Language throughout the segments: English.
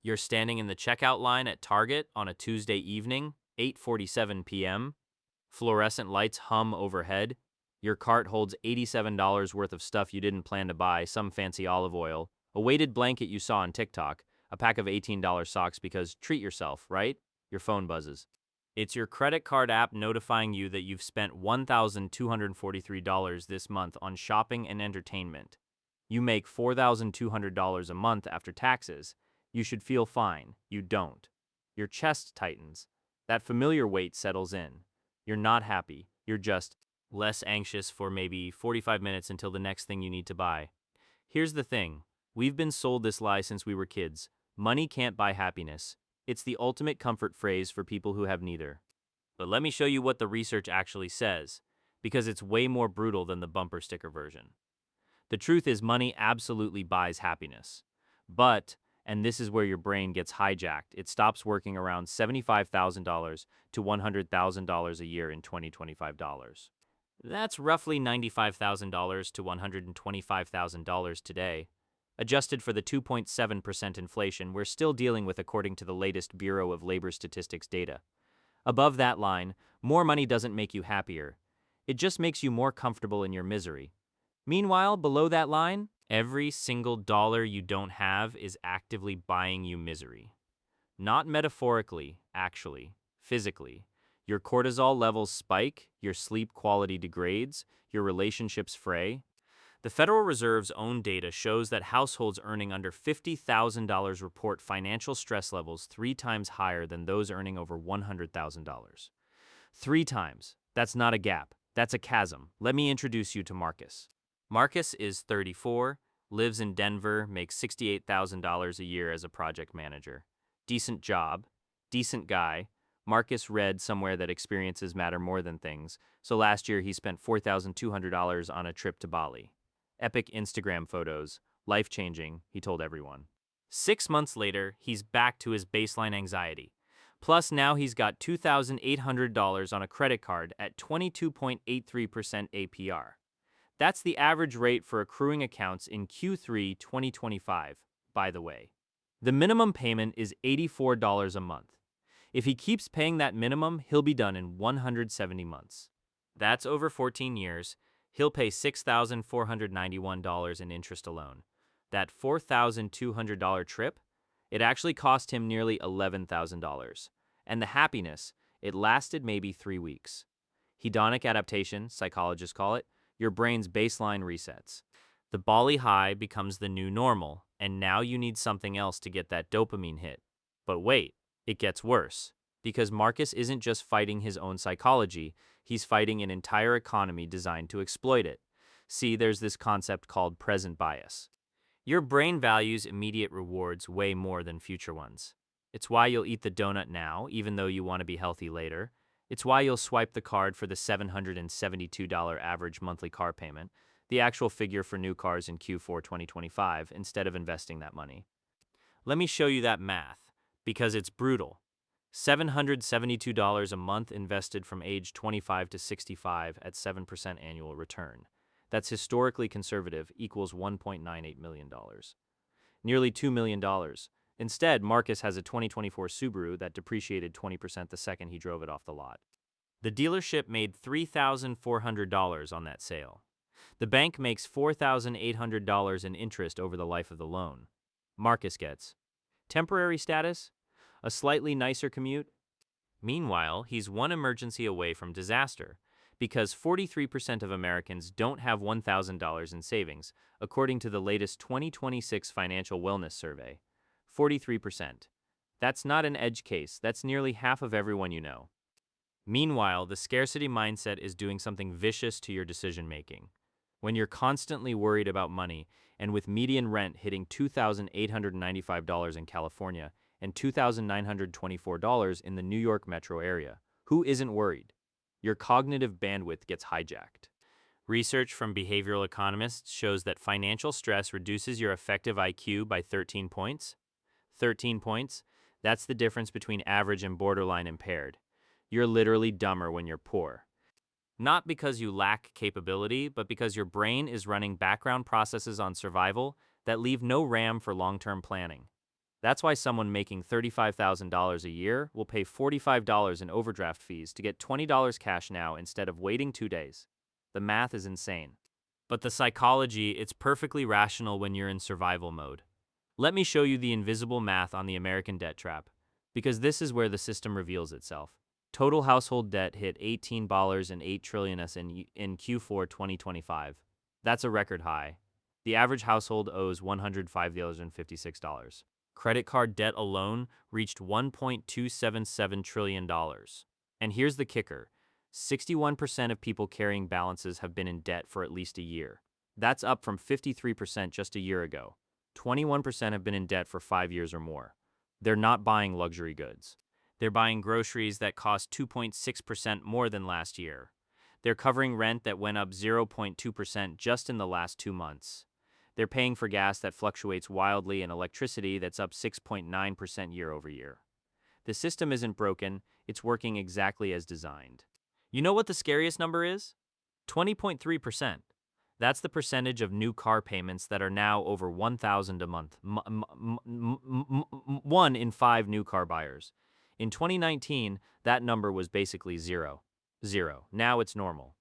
You're standing in the checkout line at Target on a Tuesday evening, 8:47 p.m. Fluorescent lights hum overhead. Your cart holds $87 worth of stuff you didn't plan to buy, some fancy olive oil, a weighted blanket you saw on TikTok, a pack of $18 socks because treat yourself, right? Your phone buzzes. It's your credit card app notifying you that you've spent $1,243 this month on shopping and entertainment. You make $4,200 a month after taxes. You should feel fine. You don't. Your chest tightens. That familiar weight settles in. You're not happy. You're just less anxious for maybe 45 minutes until the next thing you need to buy. Here's the thing. We've been sold this lie since we were kids. Money can't buy happiness. It's the ultimate comfort phrase for people who have neither. But let me show you what the research actually says, because it's way more brutal than the bumper sticker version. The truth is money absolutely buys happiness. But, and this is where your brain gets hijacked, it stops working around $75,000 to $100,000 a year in 2025 dollars. That's roughly $95,000 to $125,000 today. Adjusted for the 2.7% inflation we're still dealing with according to the latest Bureau of Labor Statistics data. Above that line, more money doesn't make you happier. It just makes you more comfortable in your misery. Meanwhile, below that line, every single dollar you don't have is actively buying you misery. Not metaphorically, actually, physically. Your cortisol levels spike, your sleep quality degrades, your relationships fray. The Federal Reserve's own data shows that households earning under $50,000 report financial stress levels 3 times higher than those earning over $100,000. 3 times. That's not a gap. That's a chasm. Let me introduce you to Marcus. Marcus is 34, lives in Denver, makes $68,000 a year as a project manager. Decent job, decent guy. Marcus read somewhere that experiences matter more than things, so last year he spent $4,200 on a trip to Bali. Epic Instagram photos, life-changing, he told everyone. 6 months later, he's back to his baseline anxiety. Plus, now he's got $2,800 on a credit card at 22.83% APR. That's the average rate for accruing accounts in Q3 2025, by the way. The minimum payment is $84 a month. If he keeps paying that minimum, he'll be done in 170 months. That's over 14 years. He'll pay $6,491 in interest alone. That $4,200 trip, it actually cost him nearly $11,000. And the happiness, it lasted maybe 3 weeks. Hedonic adaptation, psychologists call it, your brain's baseline resets. The Bali high becomes the new normal, and now you need something else to get that dopamine hit. But wait, it gets worse. Because Marcus isn't just fighting his own psychology, he's fighting an entire economy designed to exploit it. See, there's this concept called present bias. Your brain values immediate rewards way more than future ones. It's why you'll eat the donut now, even though you want to be healthy later. It's why you'll swipe the card for the $772 average monthly car payment, the actual figure for new cars in Q4 2025, instead of investing that money. Let me show you that math, because it's brutal. $772 a month invested from age 25 to 65 at 7% annual return. That's historically conservative, equals $1.98 million. Nearly $2 million. Instead, Marcus has a 2024 Subaru that depreciated 20% the second he drove it off the lot. The dealership made $3,400 on that sale. The bank makes $4,800 in interest over the life of the loan. Marcus gets temporary status, a slightly nicer commute. Meanwhile, he's one emergency away from disaster, because 43% of Americans don't have $1,000 in savings, according to the latest 2026 Financial Wellness Survey. 43%. That's not an edge case, that's nearly half of everyone you know. Meanwhile, the scarcity mindset is doing something vicious to your decision-making. When you're constantly worried about money, and with median rent hitting $2,895 in California and $2,924 in the New York metro area, who isn't worried? Your cognitive bandwidth gets hijacked. Research from behavioral economists shows that financial stress reduces your effective IQ by 13 points. 13 points? That's the difference between average and borderline impaired. You're literally dumber when you're poor. Not because you lack capability, but because your brain is running background processes on survival that leave no RAM for long-term planning. That's why someone making $35,000 a year will pay $45 in overdraft fees to get $20 cash now instead of waiting 2 days. The math is insane. But the psychology, it's perfectly rational when you're in survival mode. Let me show you the invisible math on the American debt trap, because this is where the system reveals itself. Total household debt hit $18.8 trillion in Q4 2025. That's a record high. The average household owes $105.56. Credit card debt alone reached $1.277 trillion. And here's the kicker. 61% of people carrying balances have been in debt for at least a year. That's up from 53% just a year ago. 21% have been in debt for 5 years or more. They're not buying luxury goods. They're buying groceries that cost 2.6% more than last year. They're covering rent that went up 0.2% just in the last 2 months. They're paying for gas that fluctuates wildly and electricity that's up 6.9% year over year. The system isn't broken, it's working exactly as designed. You know what the scariest number is? 20.3%. That's the percentage of new car payments that are now over $1,000 a month. 1 in 5 new car buyers. In 2019, that number was basically zero. Zero. Now it's normal.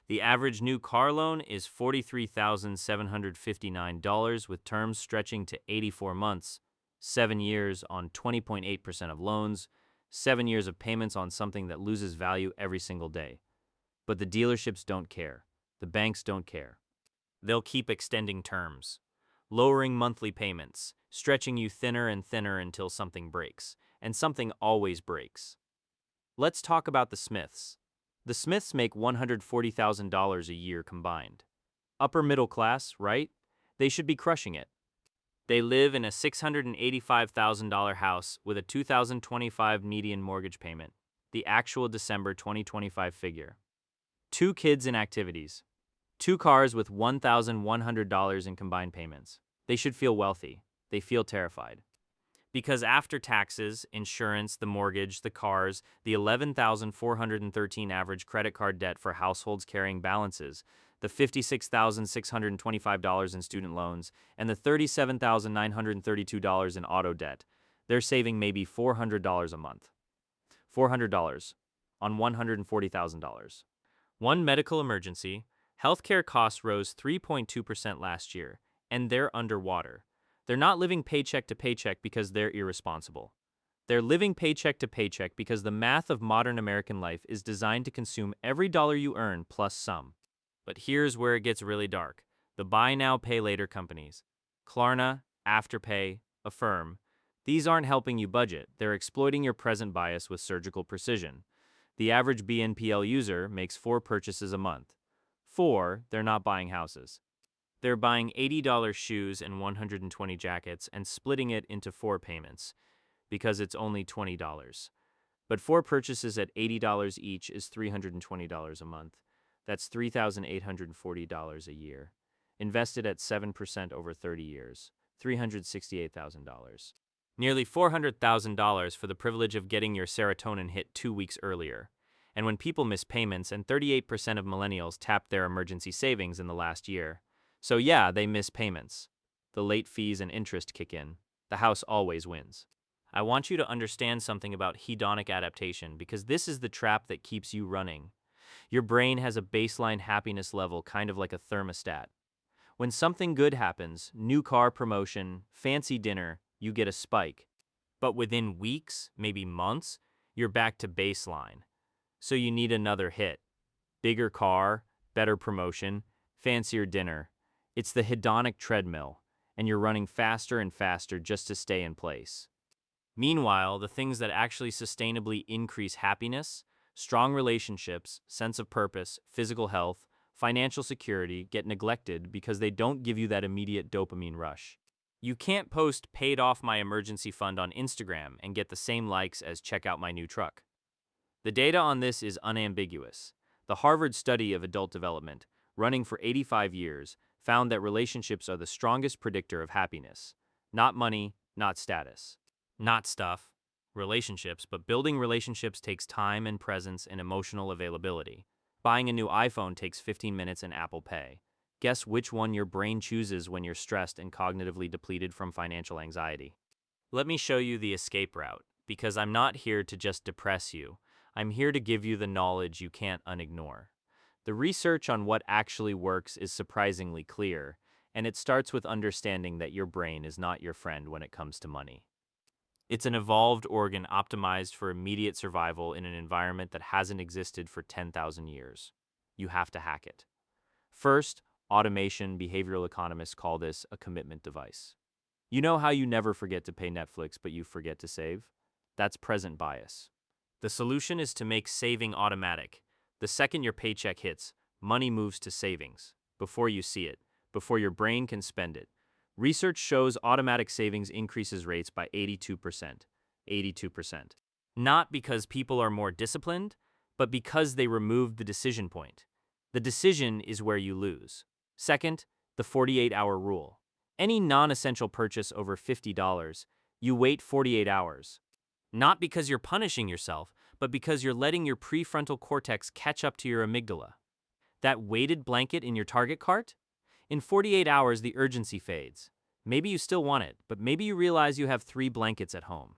The average new car loan is $43,759 with terms stretching to 84 months, 7 years on 20.8% of loans, 7 years of payments on something that loses value every single day. But the dealerships don't care. The banks don't care. They'll keep extending terms, lowering monthly payments, stretching you thinner and thinner until something breaks, and something always breaks. Let's talk about the Smiths. The Smiths make $140,000 a year combined. Upper middle class, right? They should be crushing it. They live in a $685,000 house with a 2025 median mortgage payment, the actual December 2025 figure. 2 kids in activities. 2 cars with $1,100 in combined payments. They should feel wealthy. They feel terrified. Because after taxes, insurance, the mortgage, the cars, the $11,413 average credit card debt for households carrying balances, the $56,625 in student loans, and the $37,932 in auto debt, they're saving maybe $400 a month. $400 on $140,000. One medical emergency. Healthcare costs rose 3.2% last year, and they're underwater. They're not living paycheck to paycheck because they're irresponsible. They're living paycheck to paycheck because the math of modern American life is designed to consume every dollar you earn plus some. But here's where it gets really dark. The buy now, pay later companies. Klarna, Afterpay, Affirm. These aren't helping you budget. They're exploiting your present bias with surgical precision. The average BNPL user makes 4 purchases a month. 4, they're not buying houses. They're buying $80 shoes and 120 jackets and splitting it into 4 payments because it's only $20. But 4 purchases at $80 each is $320 a month. That's $3,840 a year. Invested at 7% over 30 years, $368,000. Nearly $400,000 for the privilege of getting your serotonin hit 2 weeks earlier. And when people miss payments, and 38% of millennials tapped their emergency savings in the last year. So yeah, they miss payments. The late fees and interest kick in. The house always wins. I want you to understand something about hedonic adaptation because this is the trap that keeps you running. Your brain has a baseline happiness level, kind of like a thermostat. When something good happens, new car promotion, fancy dinner, you get a spike. But within weeks, maybe months, you're back to baseline. So you need another hit. Bigger car, better promotion, fancier dinner. It's the hedonic treadmill, and you're running faster and faster just to stay in place. Meanwhile, the things that actually sustainably increase happiness, strong relationships, sense of purpose, physical health, financial security get neglected because they don't give you that immediate dopamine rush. You can't post "paid off my emergency fund" on Instagram and get the same likes as "check out my new truck." The data on this is unambiguous. The Harvard study of adult development, running for 85 years, found that relationships are the strongest predictor of happiness. Not money, not status. Not stuff, relationships, but building relationships takes time and presence and emotional availability. Buying a new iPhone takes 15 minutes in Apple Pay. Guess which one your brain chooses when you're stressed and cognitively depleted from financial anxiety? Let me show you the escape route, because I'm not here to just depress you. I'm here to give you the knowledge you can't unignore. The research on what actually works is surprisingly clear, and it starts with understanding that your brain is not your friend when it comes to money. It's an evolved organ optimized for immediate survival in an environment that hasn't existed for 10,000 years. You have to hack it. First, automation behavioral economists call this a commitment device. You know how you never forget to pay Netflix, but you forget to save? That's present bias. The solution is to make saving automatic. The second your paycheck hits, money moves to savings, before you see it, before your brain can spend it. Research shows automatic savings increases rates by 82%. 82%. Not because people are more disciplined, but because they removed the decision point. The decision is where you lose. Second, the 48-hour rule. Any non-essential purchase over $50, you wait 48 hours. Not because you're punishing yourself, but because you're letting your prefrontal cortex catch up to your amygdala. That weighted blanket in your Target cart? In 48 hours, the urgency fades. Maybe you still want it, but maybe you realize you have 3 blankets at home.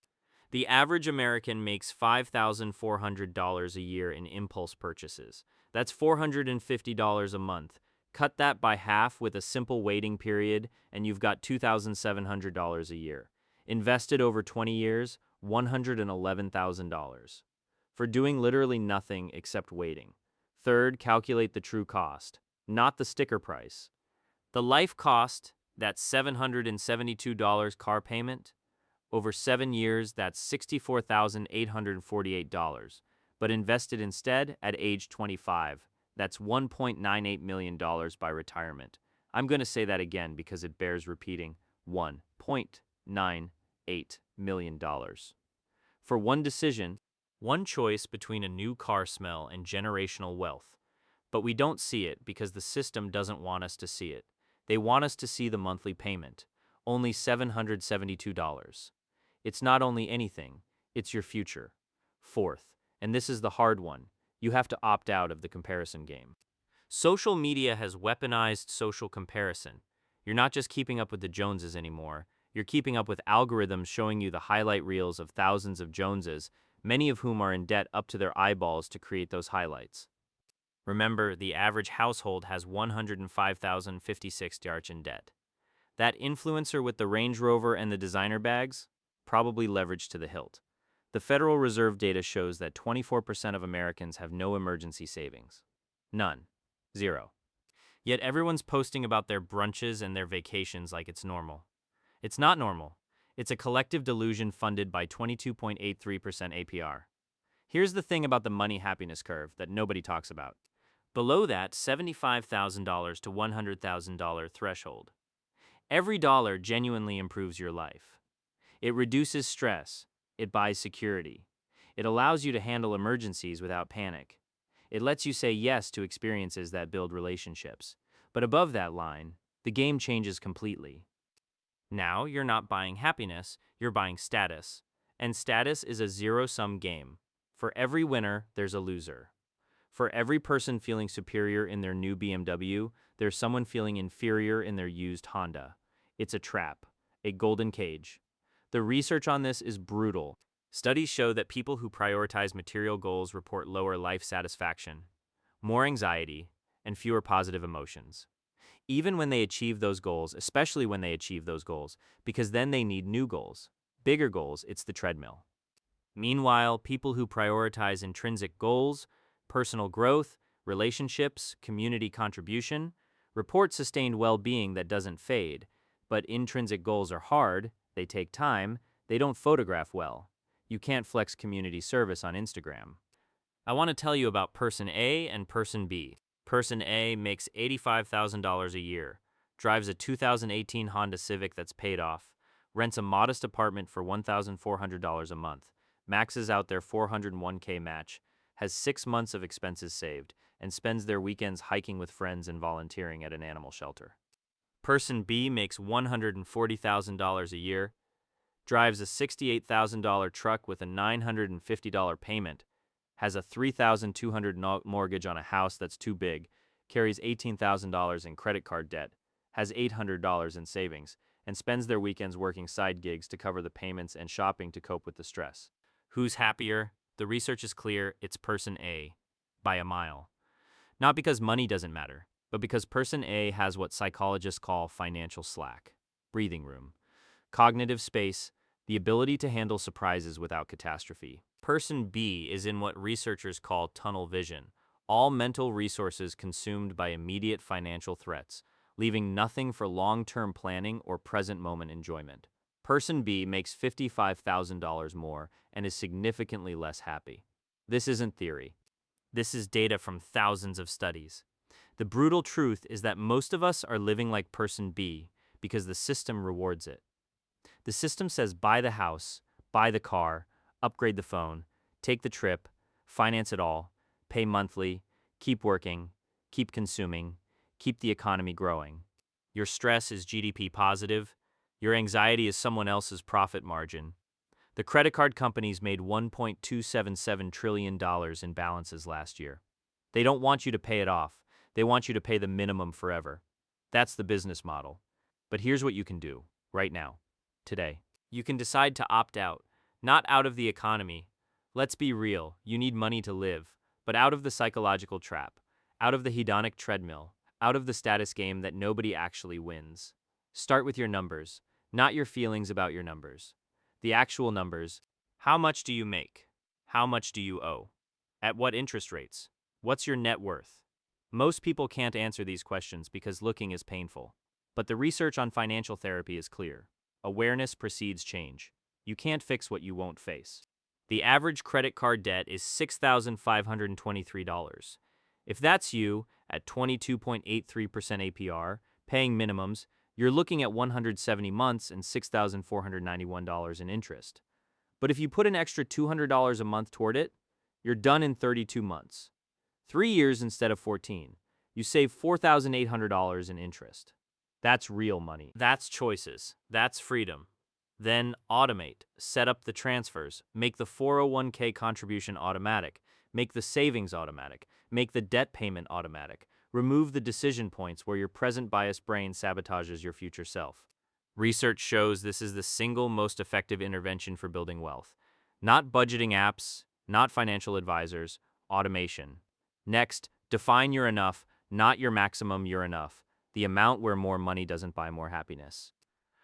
The average American makes $5,400 a year in impulse purchases. That's $450 a month. Cut that by half with a simple waiting period, and you've got $2,700 a year. Invested over 20 years, $111,000. For doing literally nothing except waiting. Third, calculate the true cost, not the sticker price. The life cost, that's $772 car payment. Over 7 years, that's $64,848. But invested instead at age 25, that's $1.98 million by retirement. I'm going to say that again because it bears repeating. $1.98 million. For one decision, one choice between a new car smell and generational wealth. But we don't see it because the system doesn't want us to see it. They want us to see the monthly payment, only $772. It's not only anything, it's your future. Fourth, and this is the hard one, you have to opt out of the comparison game. Social media has weaponized social comparison. You're not just keeping up with the Joneses anymore, you're keeping up with algorithms showing you the highlight reels of thousands of Joneses, many of whom are in debt up to their eyeballs to create those highlights. Remember, the average household has $105,056 in debt. That influencer with the Range Rover and the designer bags? Probably leveraged to the hilt. The Federal Reserve data shows that 24% of Americans have no emergency savings. None. Zero. Yet everyone's posting about their brunches and their vacations like it's normal. It's not normal. It's a collective delusion funded by 22.83% APR. Here's the thing about the money happiness curve that nobody talks about. Below that $75,000 to $100,000 threshold, every dollar genuinely improves your life. It reduces stress. It buys security. It allows you to handle emergencies without panic. It lets you say yes to experiences that build relationships. But above that line, the game changes completely. Now you're not buying happiness, you're buying status. And status is a zero-sum game. For every winner, there's a loser. For every person feeling superior in their new BMW, there's someone feeling inferior in their used Honda. It's a trap, a golden cage. The research on this is brutal. Studies show that people who prioritize material goals report lower life satisfaction, more anxiety, and fewer positive emotions. Even when they achieve those goals, especially when they achieve those goals, because then they need new goals. Bigger goals, it's the treadmill. Meanwhile, people who prioritize intrinsic goals, personal growth, relationships, community contribution, report sustained well-being that doesn't fade. But intrinsic goals are hard, they take time, they don't photograph well. You can't flex community service on Instagram. I want to tell you about Person A and Person B. Person A makes $85,000 a year, drives a 2018 Honda Civic that's paid off, rents a modest apartment for $1,400 a month, maxes out their 401k match, has 6 months of expenses saved, and spends their weekends hiking with friends and volunteering at an animal shelter. Person B makes $140,000 a year, drives a $68,000 truck with a $950 payment, has a $3,200 mortgage on a house that's too big, carries $18,000 in credit card debt, has $800 in savings, and spends their weekends working side gigs to cover the payments and shopping to cope with the stress. Who's happier? The research is clear, it's person A, by a mile. Not because money doesn't matter, but because person A has what psychologists call financial slack, breathing room, cognitive space, the ability to handle surprises without catastrophe. Person B is in what researchers call tunnel vision, all mental resources consumed by immediate financial threats, leaving nothing for long-term planning or present moment enjoyment. Person B makes $55,000 more and is significantly less happy. This isn't theory. This is data from thousands of studies. The brutal truth is that most of us are living like person B because the system rewards it. The system says buy the house, buy the car, upgrade the phone, take the trip, finance it all, pay monthly, keep working, keep consuming, keep the economy growing. Your stress is GDP positive. Your anxiety is someone else's profit margin. The credit card companies made $1.277 trillion in balances last year. They don't want you to pay it off. They want you to pay the minimum forever. That's the business model. But here's what you can do right now, today. You can decide to opt out, not out of the economy. Let's be real, you need money to live, but out of the psychological trap, out of the hedonic treadmill, out of the status game that nobody actually wins. Start with your numbers, not your feelings about your numbers. The actual numbers. How much do you make? How much do you owe? At what interest rates? What's your net worth? Most people can't answer these questions because looking is painful. But the research on financial therapy is clear. Awareness precedes change. You can't fix what you won't face. The average credit card debt is $6,523. If that's you, at 22.83% APR, paying minimums, you're looking at 170 months and $6,491 in interest. But if you put an extra $200 a month toward it, you're done in 32 months. 3 years instead of 14. You save $4,800 in interest. That's real money. That's choices. That's freedom. Then automate. Set up the transfers. Make the 401k contribution automatic. Make the savings automatic. Make the debt payment automatic. Remove the decision points where your present biased brain sabotages your future self. Research shows this is the single most effective intervention for building wealth. Not budgeting apps, not financial advisors, automation. Next, define your enough, not your maximum you're enough, the amount where more money doesn't buy more happiness.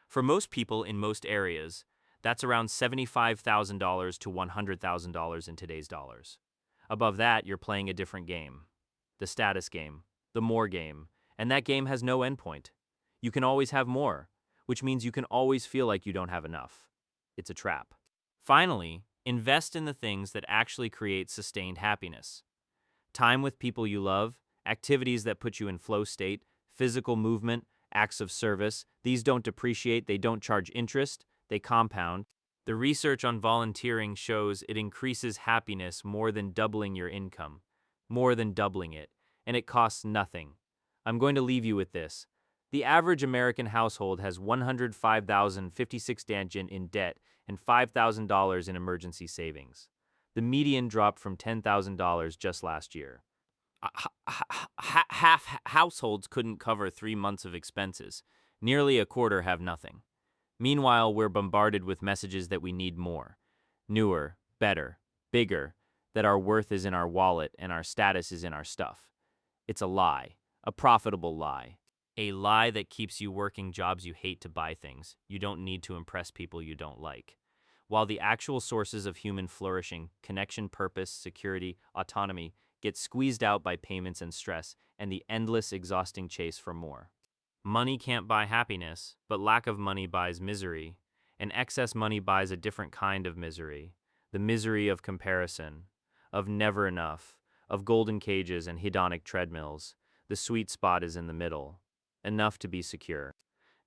For most people in most areas, that's around $75,000 to $100,000 in today's dollars. Above that, you're playing a different game. The status game, the more game, and that game has no endpoint. You can always have more, which means you can always feel like you don't have enough. It's a trap. Finally, invest in the things that actually create sustained happiness. Time with people you love, activities that put you in flow state, physical movement, acts of service. These don't depreciate, they don't charge interest, they compound. The research on volunteering shows it increases happiness more than doubling your income, more than doubling it, and it costs nothing. I'm going to leave you with this. The average American household has $105,056 in debt and $5,000 in emergency savings. The median dropped from $10,000 just last year. Half households couldn't cover 3 months of expenses. Nearly a quarter have nothing. Meanwhile, we're bombarded with messages that we need more. Newer, better, bigger, that our worth is in our wallet and our status is in our stuff. It's a lie, a profitable lie. A lie that keeps you working jobs you hate to buy things you don't need to impress people you don't like. While the actual sources of human flourishing, connection, purpose, security, autonomy, get squeezed out by payments and stress and the endless, exhausting chase for more. Money can't buy happiness, but lack of money buys misery, and excess money buys a different kind of misery, the misery of comparison, of never enough, of golden cages and hedonic treadmills. The sweet spot is in the middle, enough to be secure.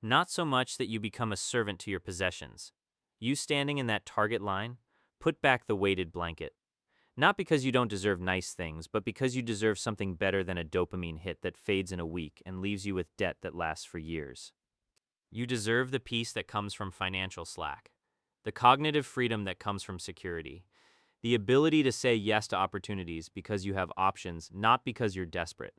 Not so much that you become a servant to your possessions. You standing in that target line, put back the weighted blanket. Not because you don't deserve nice things, but because you deserve something better than a dopamine hit that fades in a week and leaves you with debt that lasts for years. You deserve the peace that comes from financial slack, the cognitive freedom that comes from security, the ability to say yes to opportunities because you have options, not because you're desperate.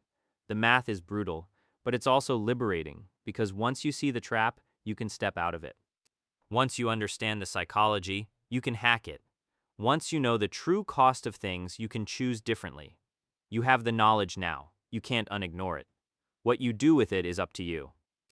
The math is brutal, but it's also liberating because once you see the trap, you can step out of it. Once you understand the psychology, you can hack it. Once you know the true cost of things, you can choose differently. You have the knowledge now. You can't unignore it. What you do with it is up to you.